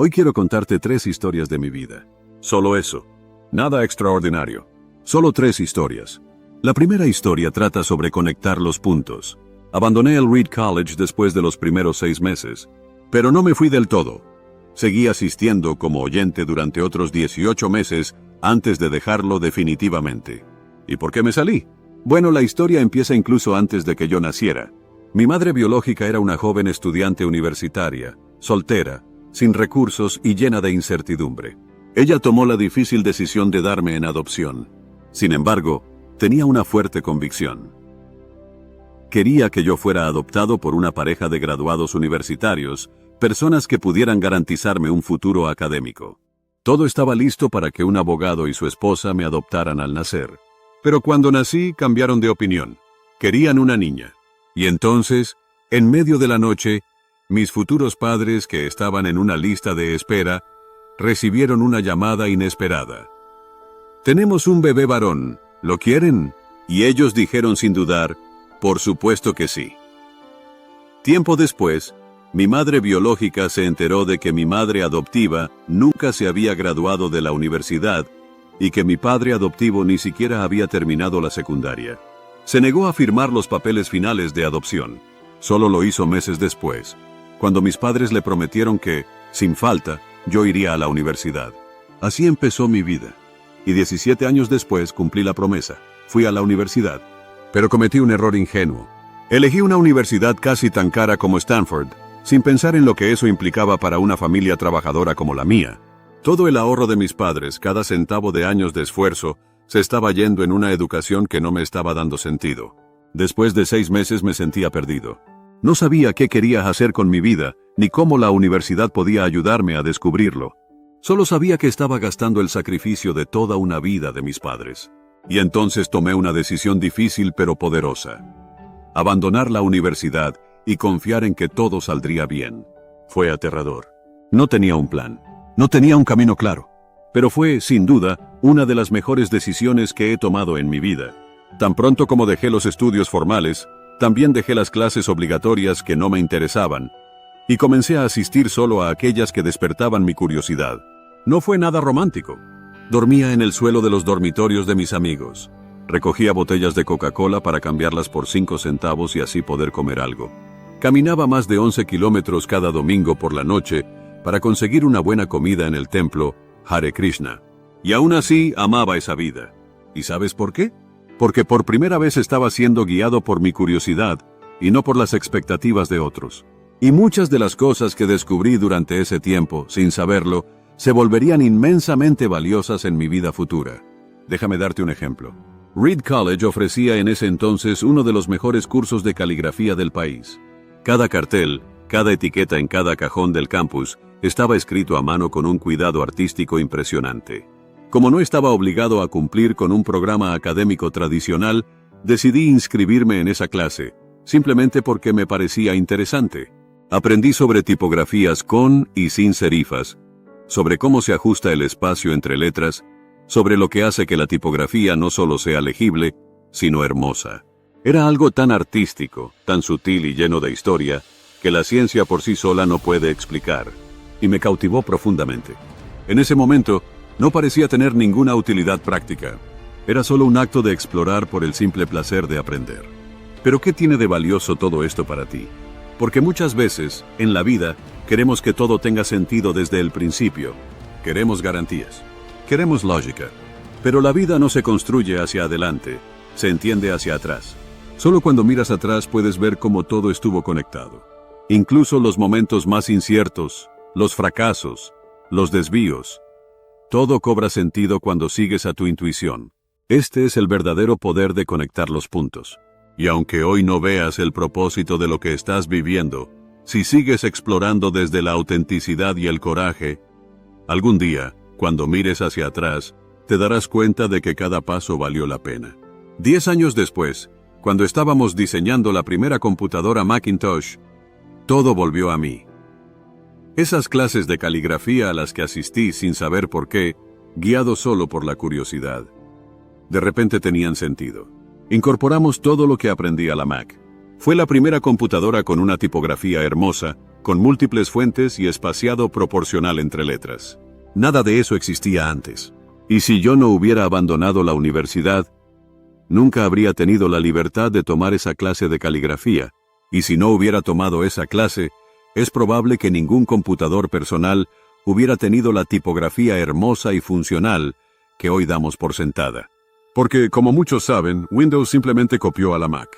Hoy quiero contarte 3 historias de mi vida. Solo eso. Nada extraordinario. Solo 3 historias. La primera historia trata sobre conectar los puntos. Abandoné el Reed College después de los primeros 6 meses, pero no me fui del todo. Seguí asistiendo como oyente durante otros 18 meses antes de dejarlo definitivamente. ¿Y por qué me salí? Bueno, la historia empieza incluso antes de que yo naciera. Mi madre biológica era una joven estudiante universitaria, soltera, sin recursos y llena de incertidumbre. Ella tomó la difícil decisión de darme en adopción. Sin embargo, tenía una fuerte convicción. Quería que yo fuera adoptado por una pareja de graduados universitarios, personas que pudieran garantizarme un futuro académico. Todo estaba listo para que un abogado y su esposa me adoptaran al nacer. Pero cuando nací, cambiaron de opinión. Querían una niña. Y entonces, en medio de la noche, mis futuros padres, que estaban en una lista de espera, recibieron una llamada inesperada. «Tenemos un bebé varón, ¿lo quieren?» Y ellos dijeron sin dudar, «Por supuesto que sí». Tiempo después, mi madre biológica se enteró de que mi madre adoptiva nunca se había graduado de la universidad y que mi padre adoptivo ni siquiera había terminado la secundaria. Se negó a firmar los papeles finales de adopción. Solo lo hizo meses después, cuando mis padres le prometieron que, sin falta, yo iría a la universidad. Así empezó mi vida. Y 17 años después cumplí la promesa. Fui a la universidad. Pero cometí un error ingenuo. Elegí una universidad casi tan cara como Stanford, sin pensar en lo que eso implicaba para una familia trabajadora como la mía. Todo el ahorro de mis padres, cada centavo de años de esfuerzo, se estaba yendo en una educación que no me estaba dando sentido. Después de 6 meses me sentía perdido. No sabía qué quería hacer con mi vida, ni cómo la universidad podía ayudarme a descubrirlo. Solo sabía que estaba gastando el sacrificio de toda una vida de mis padres. Y entonces tomé una decisión difícil pero poderosa. Abandonar la universidad y confiar en que todo saldría bien. Fue aterrador. No tenía un plan. No tenía un camino claro. Pero fue, sin duda, una de las mejores decisiones que he tomado en mi vida. Tan pronto como dejé los estudios formales, también dejé las clases obligatorias que no me interesaban, y comencé a asistir solo a aquellas que despertaban mi curiosidad. No fue nada romántico. Dormía en el suelo de los dormitorios de mis amigos. Recogía botellas de Coca-Cola para cambiarlas por 5 centavos y así poder comer algo. Caminaba más de 11 kilómetros cada domingo por la noche para conseguir una buena comida en el templo Hare Krishna. Y aún así amaba esa vida. ¿Y sabes por qué? Porque por primera vez estaba siendo guiado por mi curiosidad y no por las expectativas de otros. Y muchas de las cosas que descubrí durante ese tiempo, sin saberlo, se volverían inmensamente valiosas en mi vida futura. Déjame darte un ejemplo. Reed College ofrecía en ese entonces uno de los mejores cursos de caligrafía del país. Cada cartel, cada etiqueta en cada cajón del campus estaba escrito a mano con un cuidado artístico impresionante. Como no estaba obligado a cumplir con un programa académico tradicional, decidí inscribirme en esa clase, simplemente porque me parecía interesante. Aprendí sobre tipografías con y sin serifas, sobre cómo se ajusta el espacio entre letras, sobre lo que hace que la tipografía no solo sea legible, sino hermosa. Era algo tan artístico, tan sutil y lleno de historia, que la ciencia por sí sola no puede explicar, y me cautivó profundamente. En ese momento, no parecía tener ninguna utilidad práctica. Era solo un acto de explorar por el simple placer de aprender. Pero ¿qué tiene de valioso todo esto para ti? Porque muchas veces, en la vida, queremos que todo tenga sentido desde el principio. Queremos garantías. Queremos lógica. Pero la vida no se construye hacia adelante, se entiende hacia atrás. Solo cuando miras atrás puedes ver cómo todo estuvo conectado. Incluso los momentos más inciertos, los fracasos, los desvíos. Todo cobra sentido cuando sigues a tu intuición. Este es el verdadero poder de conectar los puntos. Y aunque hoy no veas el propósito de lo que estás viviendo, si sigues explorando desde la autenticidad y el coraje, algún día, cuando mires hacia atrás, te darás cuenta de que cada paso valió la pena. 10 años después, cuando estábamos diseñando la primera computadora Macintosh, todo volvió a mí. Esas clases de caligrafía a las que asistí sin saber por qué, guiado solo por la curiosidad, de repente tenían sentido. Incorporamos todo lo que aprendí a la Mac. Fue la primera computadora con una tipografía hermosa, con múltiples fuentes y espaciado proporcional entre letras. Nada de eso existía antes. Y si yo no hubiera abandonado la universidad, nunca habría tenido la libertad de tomar esa clase de caligrafía. Y si no hubiera tomado esa clase, es probable que ningún computador personal hubiera tenido la tipografía hermosa y funcional que hoy damos por sentada. Porque, como muchos saben, Windows simplemente copió a la Mac.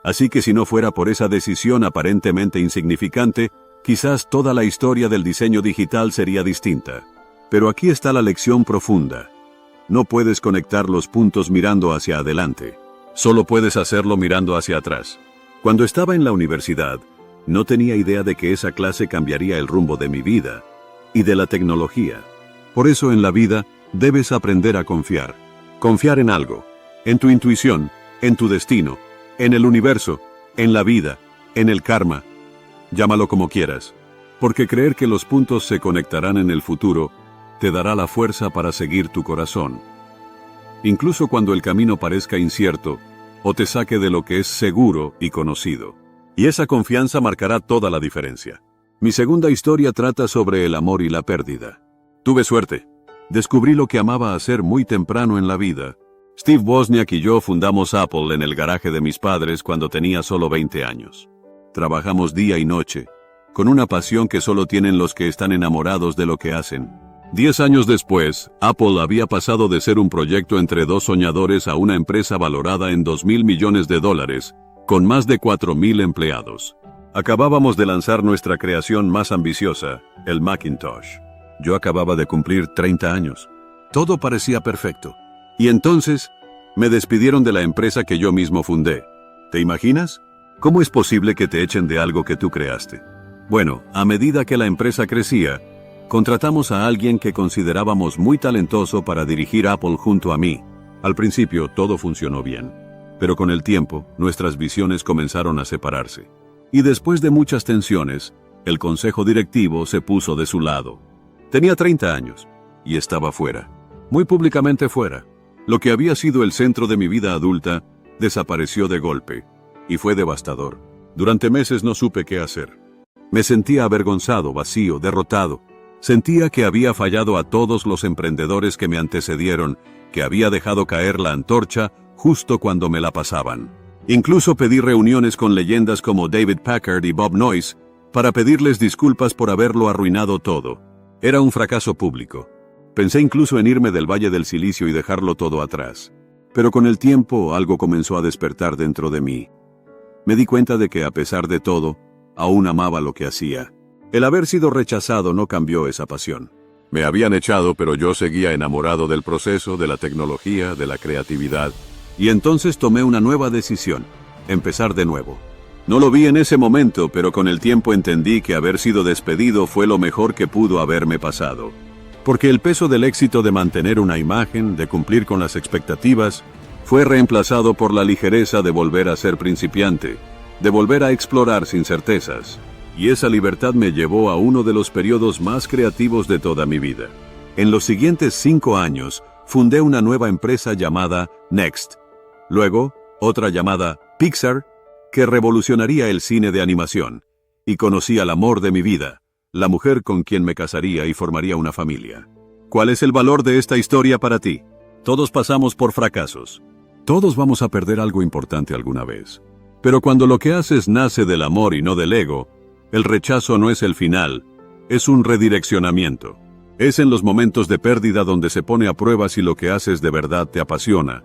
Así que si no fuera por esa decisión aparentemente insignificante, quizás toda la historia del diseño digital sería distinta. Pero aquí está la lección profunda. No puedes conectar los puntos mirando hacia adelante. Solo puedes hacerlo mirando hacia atrás. Cuando estaba en la universidad, no tenía idea de que esa clase cambiaría el rumbo de mi vida y de la tecnología. Por eso en la vida debes aprender a confiar. Confiar en algo, en tu intuición, en tu destino, en el universo, en la vida, en el karma. Llámalo como quieras, porque creer que los puntos se conectarán en el futuro te dará la fuerza para seguir tu corazón. Incluso cuando el camino parezca incierto o te saque de lo que es seguro y conocido. Y esa confianza marcará toda la diferencia. Mi segunda historia trata sobre el amor y la pérdida. Tuve suerte. Descubrí lo que amaba hacer muy temprano en la vida. Steve Wozniak y yo fundamos Apple en el garaje de mis padres cuando tenía solo 20 años. Trabajamos día y noche, con una pasión que solo tienen los que están enamorados de lo que hacen. 10 años después, Apple había pasado de ser un proyecto entre dos soñadores a una empresa valorada en $2.000 millones, con más de 4.000 empleados. Acabábamos de lanzar nuestra creación más ambiciosa, el Macintosh. Yo acababa de cumplir 30 años. Todo parecía perfecto. Y entonces, me despidieron de la empresa que yo mismo fundé. ¿Te imaginas? ¿Cómo es posible que te echen de algo que tú creaste? Bueno, a medida que la empresa crecía, contratamos a alguien que considerábamos muy talentoso para dirigir Apple junto a mí. Al principio todo funcionó bien, pero con el tiempo nuestras visiones comenzaron a separarse. Y después de muchas tensiones, el consejo directivo se puso de su lado. Tenía 30 años y estaba fuera, muy públicamente fuera. Lo que había sido el centro de mi vida adulta desapareció de golpe y fue devastador. Durante meses no supe qué hacer. Me sentía avergonzado, vacío, derrotado. Sentía que había fallado a todos los emprendedores que me antecedieron, que había dejado caer la antorcha justo cuando me la pasaban. Incluso pedí reuniones con leyendas como David Packard y Bob Noyce para pedirles disculpas por haberlo arruinado todo. Era un fracaso público. Pensé incluso en irme del Valle del Silicio y dejarlo todo atrás. Pero con el tiempo algo comenzó a despertar dentro de mí. Me di cuenta de que a pesar de todo, aún amaba lo que hacía. El haber sido rechazado no cambió esa pasión. Me habían echado, pero yo seguía enamorado del proceso, de la tecnología, de la creatividad. Y entonces tomé una nueva decisión, empezar de nuevo. No lo vi en ese momento, pero con el tiempo entendí que haber sido despedido fue lo mejor que pudo haberme pasado. Porque el peso del éxito de mantener una imagen, de cumplir con las expectativas, fue reemplazado por la ligereza de volver a ser principiante, de volver a explorar sin certezas. Y esa libertad me llevó a uno de los periodos más creativos de toda mi vida. En los siguientes 5 años, fundé una nueva empresa llamada Next. Luego, otra llamada Pixar, que revolucionaría el cine de animación. Y conocí al amor de mi vida, la mujer con quien me casaría y formaría una familia. ¿Cuál es el valor de esta historia para ti? Todos pasamos por fracasos. Todos vamos a perder algo importante alguna vez. Pero cuando lo que haces nace del amor y no del ego, el rechazo no es el final, es un redireccionamiento. Es en los momentos de pérdida donde se pone a prueba si lo que haces de verdad te apasiona,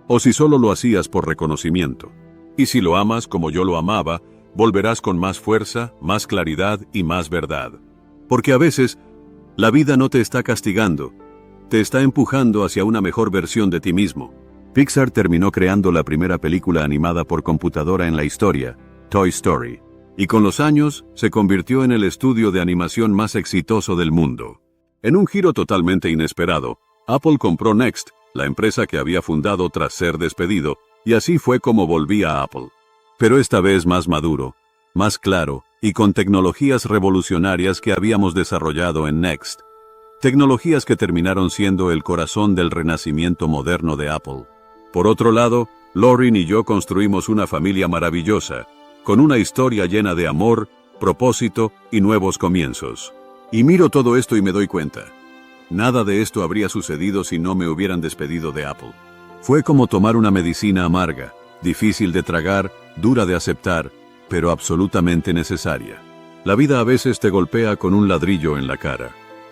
o si solo lo hacías por reconocimiento. Y si lo amas como yo lo amaba, volverás con más fuerza, más claridad y más verdad. Porque a veces, la vida no te está castigando, te está empujando hacia una mejor versión de ti mismo. Pixar terminó creando la primera película animada por computadora en la historia, Toy Story, y con los años se convirtió en el estudio de animación más exitoso del mundo. En un giro totalmente inesperado, Apple compró Next, la empresa que había fundado tras ser despedido, y así fue como volví a Apple. Pero esta vez más maduro, más claro, y con tecnologías revolucionarias que habíamos desarrollado en Next. Tecnologías que terminaron siendo el corazón del renacimiento moderno de Apple. Por otro lado, Lauren y yo construimos una familia maravillosa, con una historia llena de amor, propósito y nuevos comienzos. Y miro todo esto y me doy cuenta. Nada de esto habría sucedido si no me hubieran despedido de Apple. Fue como tomar una medicina amarga, difícil de tragar, dura de aceptar, pero absolutamente necesaria. La vida a veces te golpea con un ladrillo en la cara.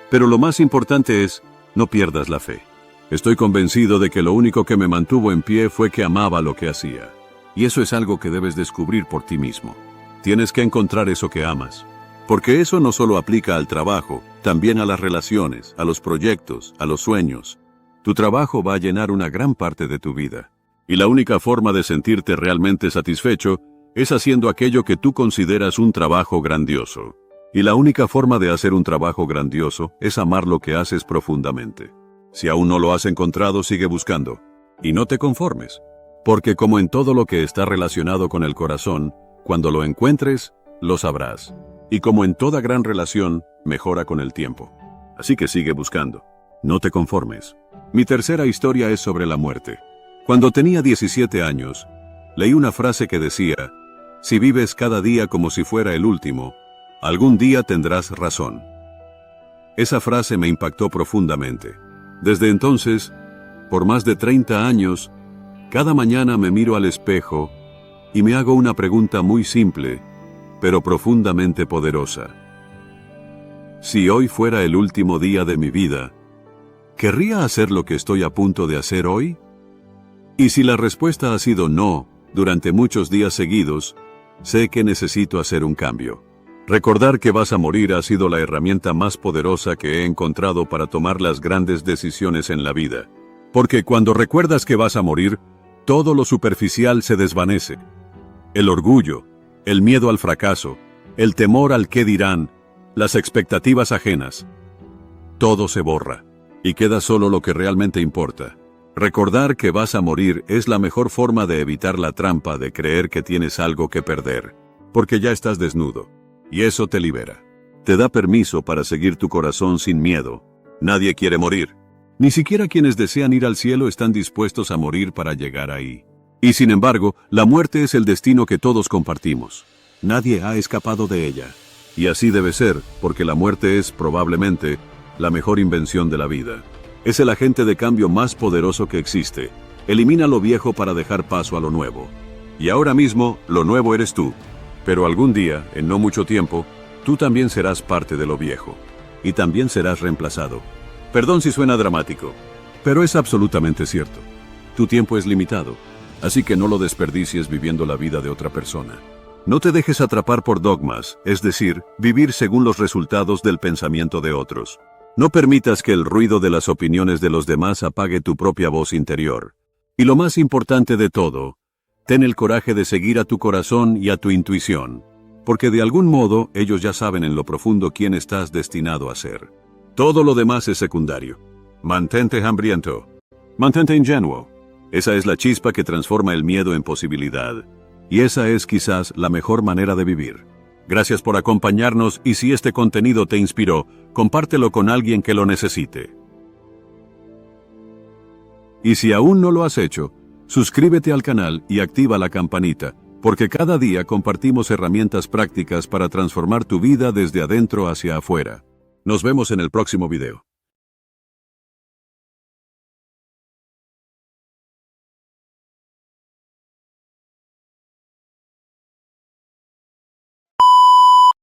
Pero lo más importante es, no pierdas la fe. Estoy convencido de que lo único que me mantuvo en pie fue que amaba lo que hacía. Y eso es algo que debes descubrir por ti mismo. Tienes que encontrar eso que amas. Porque eso no solo aplica al trabajo, también a las relaciones, a los proyectos, a los sueños. Tu trabajo va a llenar una gran parte de tu vida. Y la única forma de sentirte realmente satisfecho es haciendo aquello que tú consideras un trabajo grandioso. Y la única forma de hacer un trabajo grandioso es amar lo que haces profundamente. Si aún no lo has encontrado, sigue buscando. Y no te conformes. Porque como en todo lo que está relacionado con el corazón, cuando lo encuentres, lo sabrás. Y como en toda gran relación, mejora con el tiempo. Así que sigue buscando. No te conformes. Mi tercera historia es sobre la muerte. Cuando tenía 17 años, leí una frase que decía, si vives cada día como si fuera el último, algún día tendrás razón. Esa frase me impactó profundamente. Desde entonces, por más de 30 años, cada mañana me miro al espejo y me hago una pregunta muy simple, pero profundamente poderosa. Si hoy fuera el último día de mi vida, ¿querría hacer lo que estoy a punto de hacer hoy? Y si la respuesta ha sido no, durante muchos días seguidos, sé que necesito hacer un cambio. Recordar que vas a morir ha sido la herramienta más poderosa que he encontrado para tomar las grandes decisiones en la vida. Porque cuando recuerdas que vas a morir, todo lo superficial se desvanece. El orgullo, el miedo al fracaso, el temor al qué dirán, las expectativas ajenas. Todo se borra, y queda solo lo que realmente importa. Recordar que vas a morir es la mejor forma de evitar la trampa de creer que tienes algo que perder, porque ya estás desnudo. Y eso te libera. Te da permiso para seguir tu corazón sin miedo. Nadie quiere morir. Ni siquiera quienes desean ir al cielo están dispuestos a morir para llegar ahí. Y sin embargo, la muerte es el destino que todos compartimos. Nadie ha escapado de ella. Y así debe ser, porque la muerte es, probablemente, la mejor invención de la vida. Es el agente de cambio más poderoso que existe. Elimina lo viejo para dejar paso a lo nuevo. Y ahora mismo, lo nuevo eres tú. Pero algún día, en no mucho tiempo, tú también serás parte de lo viejo. Y también serás reemplazado. Perdón si suena dramático, pero es absolutamente cierto. Tu tiempo es limitado, así que no lo desperdicies viviendo la vida de otra persona. No te dejes atrapar por dogmas, es decir, vivir según los resultados del pensamiento de otros. No permitas que el ruido de las opiniones de los demás apague tu propia voz interior. Y lo más importante de todo, ten el coraje de seguir a tu corazón y a tu intuición, porque de algún modo ellos ya saben en lo profundo quién estás destinado a ser. Todo lo demás es secundario. Mantente hambriento. Mantente ingenuo. Esa es la chispa que transforma el miedo en posibilidad. Y esa es quizás la mejor manera de vivir. Gracias por acompañarnos y si este contenido te inspiró, compártelo con alguien que lo necesite. Y si aún no lo has hecho, suscríbete al canal y activa la campanita, porque cada día compartimos herramientas prácticas para transformar tu vida desde adentro hacia afuera. Nos vemos en el próximo video.